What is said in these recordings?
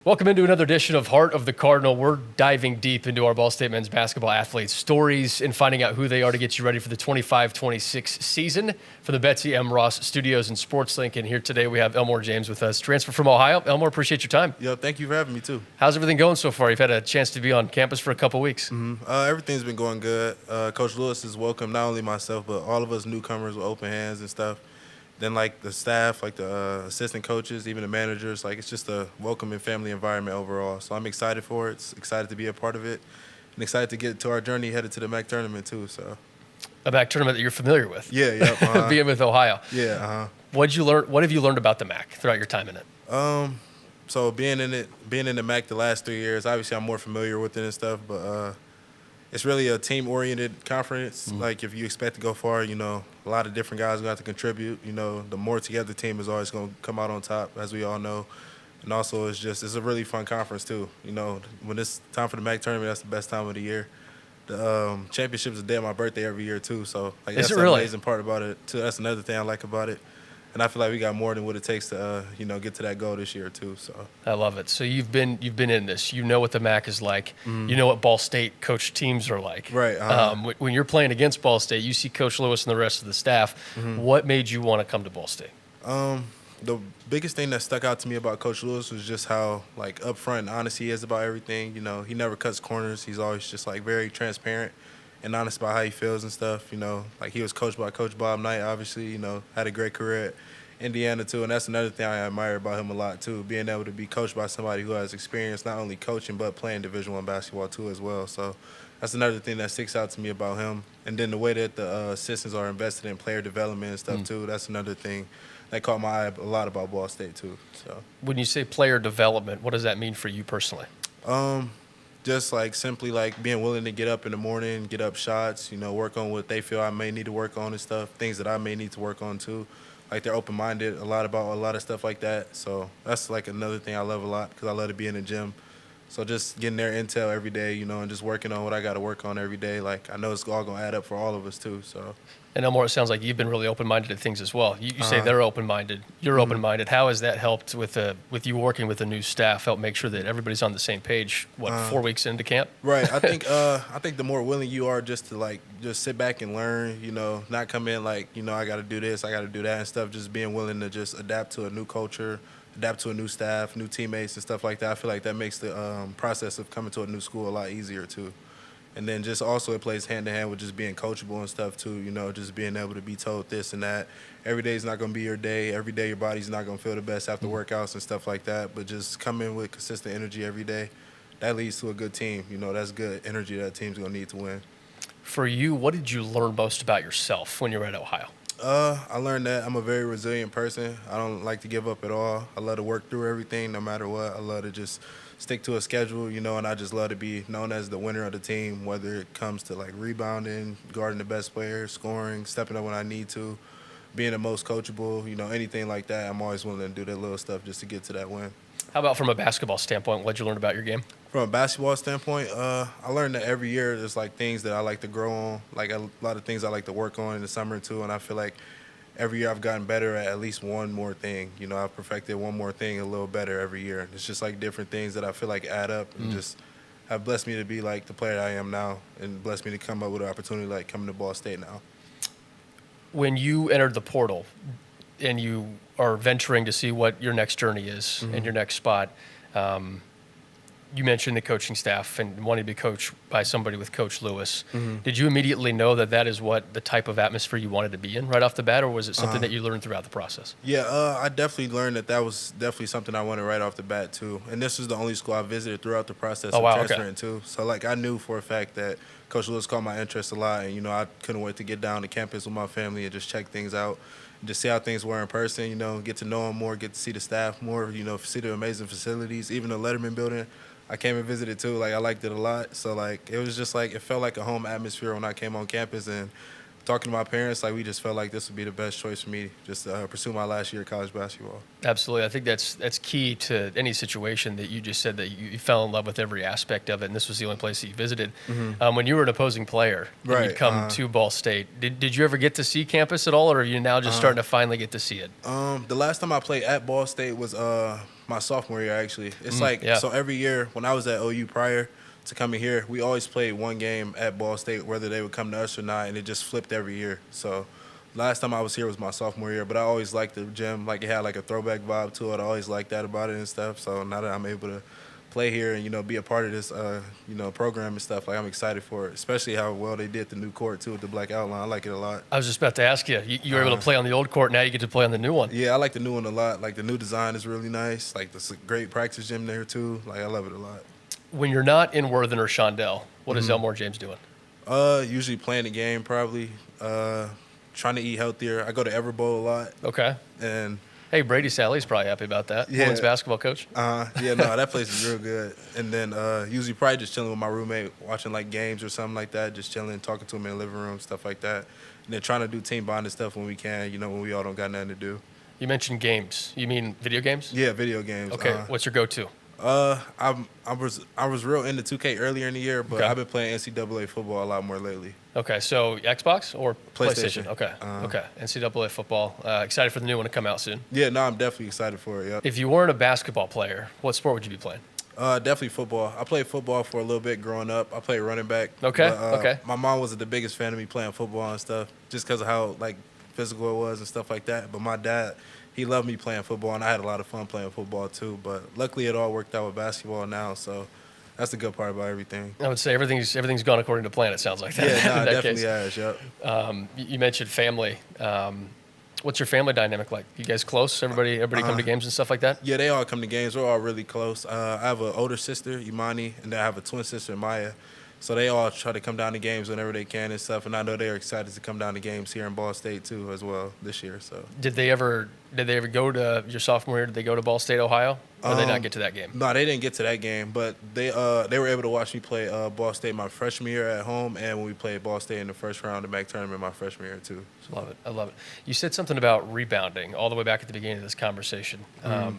Welcome into another edition of Heart of the Cardinal. We're diving deep into our Ball State men's basketball athletes' stories and finding out who they are to get you ready for the 25-26 season for the Betsy M. Ross Studios and SportsLink. And here today we have Elmore James with us, transfer from Ohio. Elmore, appreciate your time. Yo, thank you for having me too. How's everything going so far? You've had a chance to be on campus for a couple weeks. Everything's been going good. Coach Lewis has welcomed not only myself, but all of us newcomers with open hands and stuff. Then, like, the staff, like the assistant coaches, even the managers, like, it's just a welcoming family environment overall. So I'm excited for it, excited to be a part of it, and excited to get to our journey headed to the MAC tournament, too. So A MAC tournament that you're familiar with. Yeah. Being with Ohio. Yeah. What have you learned about the MAC throughout your time in it? So being in the MAC the last 3 years, obviously I'm more familiar with it and stuff, but it's really a team-oriented conference. Like, if you expect to go far, a lot of different guys are going to have to contribute. The more together the team is always going to come out on top, as we all know. And also, it's a really fun conference, too. When it's time for the MAC tournament, that's the best time of the year. The championship's the day of my birthday every year, too. So, like, that's the amazing part about it, too. That's another thing I like about it. And I feel like we got more than what it takes to, get to that goal this year too. So I love it. So you've been in this. You know what the MAC is like. You know what Ball State coach teams are like. Right. When you're playing against Ball State, you see Coach Lewis and the rest of the staff. What made you want to come to Ball State? The biggest thing that stuck out to me about Coach Lewis was just how upfront and honest he is about everything. He never cuts corners. He's always just very transparent and honest about how he feels and stuff. He was coached by Coach Bob Knight, obviously, had a great career at Indiana too, and that's another thing I admire about him a lot too, being able to be coached by somebody who has experience not only coaching but playing Division I basketball too as well. So that's another thing that sticks out to me about him. And then the way that the assistants are invested in player development and stuff too, that's another thing that caught my eye a lot about Ball State too. So when you say player development, what does that mean for you personally? Just simply being willing to get up in the morning, get up shots, work on what they feel I may need to work on and stuff, things that I may need to work on too. They're open-minded a lot about a lot of stuff like that. So that's another thing I love a lot because I love to be in the gym. So just getting their intel every day, and just working on what I got to work on every day. I know it's all going to add up for all of us too. So. And Elmore, it sounds like you've been really open-minded to things as well. You say they're open-minded. You're open-minded. How has that helped with you working with the new staff, help make sure that everybody's on the same page, 4 weeks into camp? Right. I think the more willing you are just to, just sit back and learn, not come in I got to do this, I got to do that and stuff, just being willing to just adapt to a new culture, adapt to a new staff, new teammates and stuff like that. I feel like that makes the process of coming to a new school a lot easier too. And then just also it plays hand-in-hand with just being coachable and stuff too, just being able to be told this and that. Every day is not going to be your day. Every day your body's not going to feel the best after workouts and stuff like that. But just come in with consistent energy every day. That leads to a good team. That's good energy that team's going to need to win. For you, what did you learn most about yourself when you were at Ohio? I learned that I'm a very resilient person. I don't like to give up at all. I love to work through everything no matter what. I love to just stick to a schedule, and I just love to be known as the winner of the team, whether it comes to rebounding, guarding the best players, scoring, stepping up when I need to, being the most coachable, anything like that. I'm always willing to do that little stuff just to get to that win. How about from a basketball standpoint? What did you learn about your game? From a basketball standpoint, I learned that every year there's things that I like to grow on, a lot of things I like to work on in the summer too, and I feel like every year I've gotten better at least one more thing. I've perfected one more thing a little better every year. It's just different things that I feel add up and just have blessed me to be the player that I am now and blessed me to come up with an opportunity coming to Ball State now. When you entered the portal and you are venturing to see what your next journey is and your next spot, you mentioned the coaching staff and wanting to be coached by somebody with Coach Lewis. Did you immediately know that that is what the type of atmosphere you wanted to be in right off the bat, or was it something that you learned throughout the process? Yeah, I definitely learned that was definitely something I wanted right off the bat too. And this was the only school I visited throughout the process of transferring too. So I knew for a fact that Coach Lewis caught my interest a lot, and I couldn't wait to get down to campus with my family and just check things out. Just see how things were in person, get to know them more, get to see the staff more, see the amazing facilities, even the Letterman building. I came and visited too. I liked it a lot. So it was just it felt like a home atmosphere when I came on campus, and talking to my parents, we just felt like this would be the best choice for me just to pursue my last year of college basketball. Absolutely. I think that's key to any situation that you just said, that you fell in love with every aspect of it, and this was the only place that you visited. When you were an opposing player and you'd come to Ball State, did you ever get to see campus at all, or are you now just starting to finally get to see it? The last time I played at Ball State was My sophomore year, actually. It's Yeah. so every year when I was at OU prior to coming here, we always played one game at Ball State, whether they would come to us or not, and it just flipped every year. So last time I was here was my sophomore year, but I always liked the gym. Like, it had like a throwback vibe to it. I always liked that about it and stuff. So now that I'm able to play here and, be a part of this, program and stuff, like, I'm excited for it, especially how well they did the new court, too, with the black outline. I like it a lot. I was just about to ask you. You were able to play on the old court. Now you get to play on the new one. Yeah, I like the new one a lot. Like, the new design is really nice. Like, there's a great practice gym there, too. Like, I love it a lot. When you're not in Worthen or Shondell, what is Mm-hmm. Elmore James doing? Usually playing the game, probably. Trying to eat healthier. I go to Everbowl a lot. Okay. And Hey, Brady Sally's probably happy about that. Yeah. Women's basketball coach. yeah, no, that place is real good. And then usually probably just chilling with my roommate, watching like games or something like that, just chilling, talking to him in the living room, stuff like that. And then trying to do team bonding stuff when we can, when we all don't got nothing to do. You mentioned games. You mean video games? Yeah, video games. Okay. What's your go-to? I was real into 2K earlier in the year, but Okay. I've been playing NCAA football a lot more lately. Okay, so Xbox or PlayStation. Okay, okay. NCAA football. Excited for the new one to come out soon. Yeah, no, I'm definitely excited for it. Yep. If you weren't a basketball player, what sport would you be playing? Definitely football. I played football for a little bit growing up. I played running back. Okay, But, okay. My mom wasn't the biggest fan of me playing football and stuff, just because of how like physical it was and stuff like that. But my dad, he loved me playing football, and I had a lot of fun playing football too. But luckily, it all worked out with basketball now, so that's the good part about everything. I would say everything's gone according to plan. It sounds like that. Yeah, no, in it that definitely case. has. Yep. You mentioned family. What's your family dynamic like? You guys close? Everybody come to games and stuff like that? Yeah, they all come to games. We're all really close. I have an older sister, Imani, and then I have a twin sister, Maya. So they all try to come down to games whenever they can and stuff. And I know they're excited to come down to games here in Ball State too, as well, this year. So Did they ever go to your sophomore year? Did they go to Ball State, Ohio? Or did they not get to that game? no, they didn't get to that game, but they were able to watch me play Ball State my freshman year at home, and when we played Ball State in the first round of the MAC tournament my freshman year too. So. Love it. I love it. You said something about rebounding all the way back at the beginning of this conversation.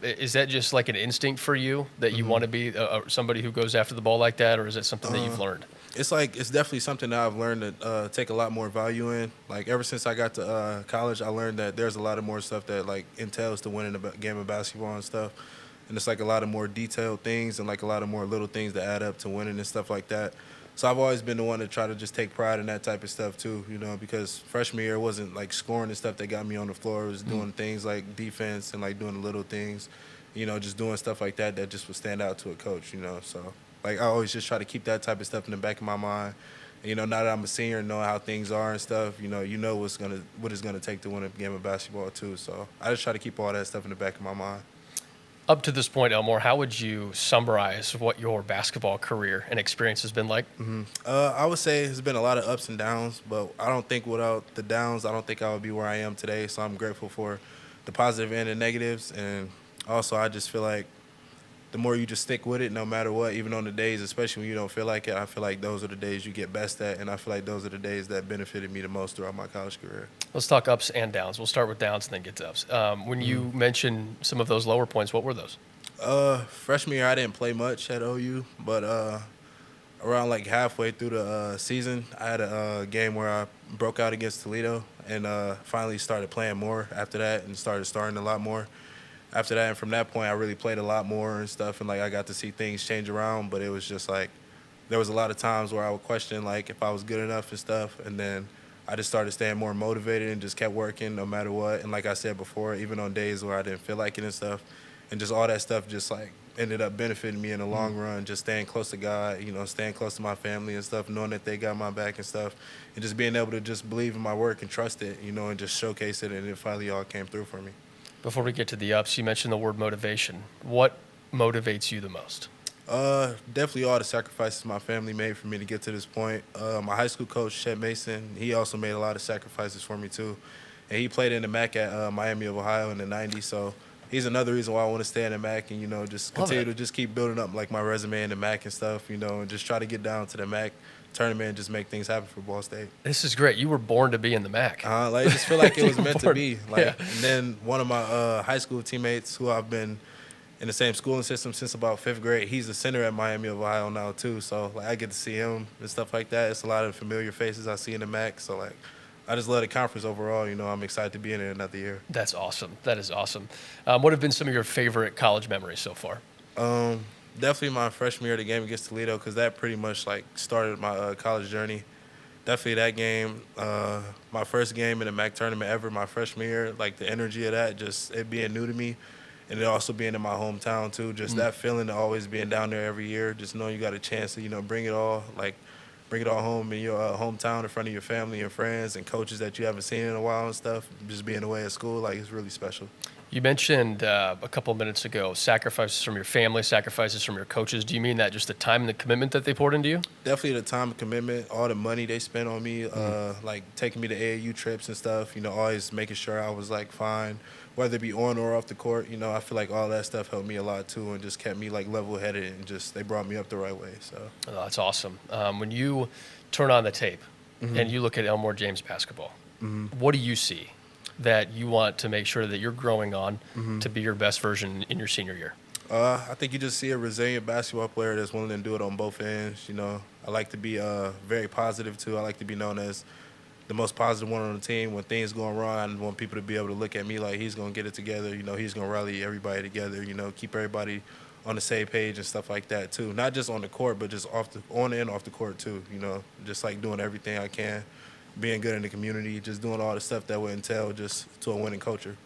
Is that just like an instinct for you that you want to be somebody who goes after the ball like that, or is it something that you've learned? It's definitely something that I've learned to take a lot more value in. Like, ever since I got to college, I learned that there's a lot of more stuff that like entails to winning a game of basketball and stuff. And it's like a lot of more detailed things and like a lot of more little things that add up to winning and stuff like that. So I've always been the one to try to just take pride in that type of stuff too, because freshman year it wasn't like scoring and stuff that got me on the floor. It was doing things like defense and like doing the little things, just doing stuff like that just would stand out to a coach, So like I always just try to keep that type of stuff in the back of my mind. And, now that I'm a senior and know how things are and stuff, what it's gonna take to win a game of basketball too. So I just try to keep all that stuff in the back of my mind. Up to this point, Elmore, how would you summarize what your basketball career and experience has been like? I would say it's been a lot of ups and downs, but I don't think without the downs, I don't think I would be where I am today. So I'm grateful for the positive and the negatives. And also, I just feel like the more you just stick with it, no matter what, even on the days, especially when you don't feel like it, I feel like those are the days you get best at. And I feel like those are the days that benefited me the most throughout my college career. Let's talk ups and downs. We'll start with downs and then get to ups. When you mentioned some of those lower points, what were those? Freshman year, I didn't play much at OU, but around like halfway through the season, I had a game where I broke out against Toledo and finally started playing more after that and started starting a lot more. After that, and from that point, I really played a lot more and stuff, and like I got to see things change around. But it was just like there was a lot of times where I would question like if I was good enough and stuff, and then I just started staying more motivated and just kept working no matter what. And like I said before, even on days where I didn't feel like it and stuff, and just all that stuff just like ended up benefiting me in the long run. Just staying close to God, staying close to my family and stuff, knowing that they got my back and stuff, and just being able to just believe in my work and trust it, and just showcase it, and it finally all came through for me. Before we get to the ups, you mentioned the word motivation. What motivates you the most? Definitely all the sacrifices my family made for me to get to this point. My high school coach, Chet Mason, he also made a lot of sacrifices for me too. And he played in the MAC at Miami of Ohio in the 90s. So he's another reason why I want to stay in the MAC and, just continue to just keep building up like my resume in the MAC and stuff, and just try to get down to the MAC tournament and just make things happen for Ball State. This is great. You were born to be in the MAC. I just feel like it was meant to be. Yeah. And then one of my high school teammates who I've been in the same schooling system since about 5th grade, he's the center at Miami of Ohio now too. So I get to see him and stuff like that. It's a lot of familiar faces I see in the MAC. So I just love the conference overall. I'm excited to be in it another year. That's awesome. That is awesome. What have been some of your favorite college memories so far? Definitely my freshman year, the game against Toledo, because that pretty much like started my college journey. Definitely that game, my first game in the MAC tournament ever, my freshman year. Like the energy of that, just it being new to me, and it also being in my hometown too. Just that feeling of always being down there every year, just knowing you got a chance to bring it all home in your hometown in front of your family and friends and coaches that you haven't seen in a while and stuff. Just being away at school, like it's really special. You mentioned a couple of minutes ago sacrifices from your family, sacrifices from your coaches. Do you mean that just the time and the commitment that they poured into you? Definitely the time and commitment, all the money they spent on me, like taking me to AAU trips and stuff, always making sure I was like fine, whether it be on or off the court. I feel like all that stuff helped me a lot too and just kept me like level headed and just they brought me up the right way. So Oh, that's awesome. When you turn on the tape and you look at Elmore James basketball, what do you see that you want to make sure that you're growing on to be your best version in your senior year? I think you just see a resilient basketball player that's willing to do it on both ends. I like to be very positive too. I like to be known as the most positive one on the team. When things going wrong, I want people to be able to look at me like he's going to get it together. He's going to rally everybody together, keep everybody on the same page and stuff like that too. Not just on the court, but just on and off the court too, just like doing everything I can, being good in the community, just doing all the stuff that would entail just to a winning culture.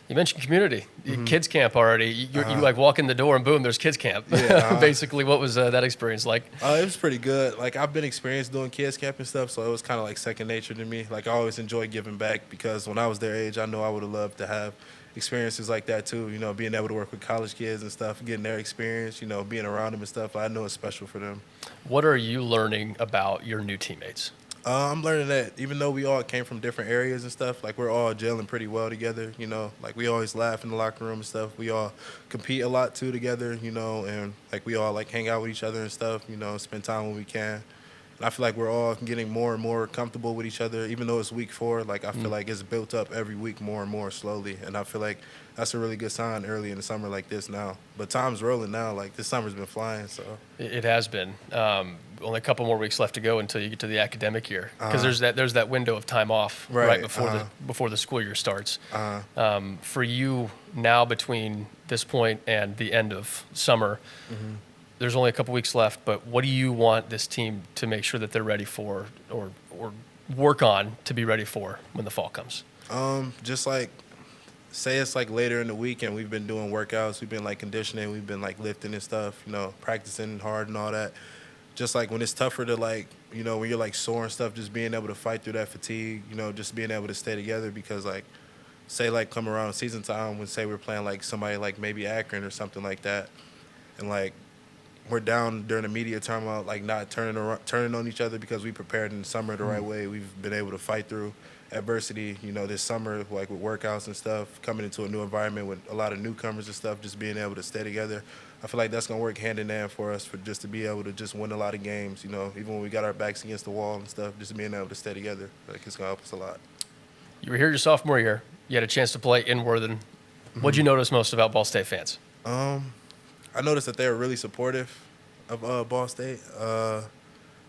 You mentioned community, kids camp already. You like walk in the door and boom, there's kids camp. Yeah, Basically, what was that experience like? It was pretty good. Like I've been experienced doing kids camp and stuff, so it was kind of like second nature to me. Like I always enjoy giving back because when I was their age, I know I would have loved to have experiences like that too. Being able to work with college kids and stuff, getting their experience, being around them and stuff. I know it's special for them. What are you learning about your new teammates? I'm learning that even though we all came from different areas and stuff, like we're all gelling pretty well together, like we always laugh in the locker room and stuff. We all compete a lot too together, and like we all like hang out with each other and stuff, spend time when we can. And I feel like we're all getting more and more comfortable with each other, even though it's week 4. Like I feel like it's built up every week more and more slowly, and I feel like that's a really good sign early in the summer like this now. But time's rolling now. Like this summer's been flying, so It has been. Only a couple more weeks left to go until you get to the academic year, because there's that window of time off right before the school year starts. For you now, between this point and the end of summer, there's only a couple weeks left. But what do you want this team to make sure that they're ready for, or work on to be ready for when the fall comes? Just like say it's like later in the week and we've been doing workouts, we've been like conditioning, we've been like lifting and stuff, practicing hard and all that. Just like when it's tougher to like, when you're like sore and stuff, just being able to fight through that fatigue, just being able to stay together because like, say like come around season time when say we're playing like somebody like maybe Akron or something like that, and like we're down during the media timeout, like not turning on each other because we prepared in the summer the right way. We've been able to fight through adversity, this summer, like with workouts and stuff, coming into a new environment with a lot of newcomers and stuff, just being able to stay together. I feel like that's going to work hand in hand for us for just to be able to just win a lot of games, even when we got our backs against the wall and stuff, just being able to stay together. Like it's going to help us a lot. You were here your sophomore year. You had a chance to play in Worthen. What'd you notice most about Ball State fans? I noticed that they were really supportive of Ball State.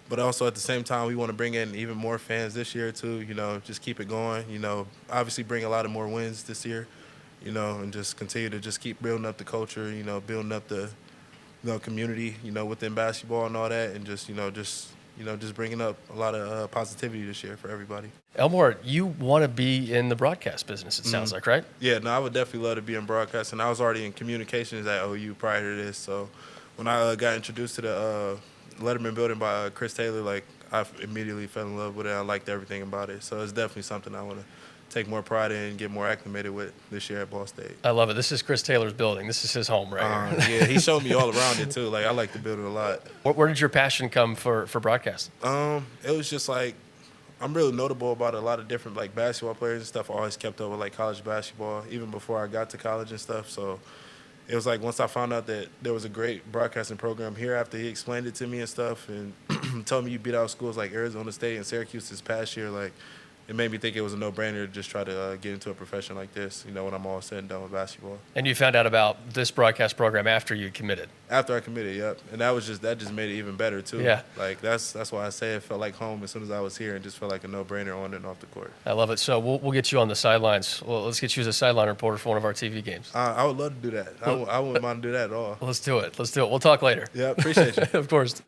But also at the same time, we want to bring in even more fans this year too, just keep it going, obviously bring a lot of more wins this year, and just continue to just keep building up the culture, building up the community, within basketball and all that, and just bringing up a lot of positivity this year for everybody. Elmore, you want to be in the broadcast business, it sounds like, right? Yeah, no, I would definitely love to be in broadcasting. I was already in communications at OU prior to this, so when I got introduced to the Letterman building by Chris Taylor, like I immediately fell in love with it. I liked everything about it. So it's definitely something I want to take more pride in and get more acclimated with this year at Ball State. I love it. This is Chris Taylor's building. This is his home right here. Yeah, he showed me all around it too. Like I like the building a lot. Where did your passion come for broadcasting? It was just like I'm really notable about a lot of different like basketball players and stuff. I always kept up with like college basketball even before I got to college and stuff. So it was like once I found out that there was a great broadcasting program here after he explained it to me and stuff and told me you beat out schools like Arizona State and Syracuse this past year, like it made me think it was a no-brainer to just try to get into a profession like this, you know, when I'm all said and done with basketball. And you found out about this broadcast program after you committed. After I committed, yep. And that just made it even better, too. Yeah. Like, that's why I say it felt like home as soon as I was here and just felt like a no-brainer on and off the court. I love it. So we'll get you on the sidelines. Well, let's get you as a sideline reporter for one of our TV games. I would love to do that. I wouldn't mind to do that at all. Let's do it. We'll talk later. Yeah, appreciate you. Of course.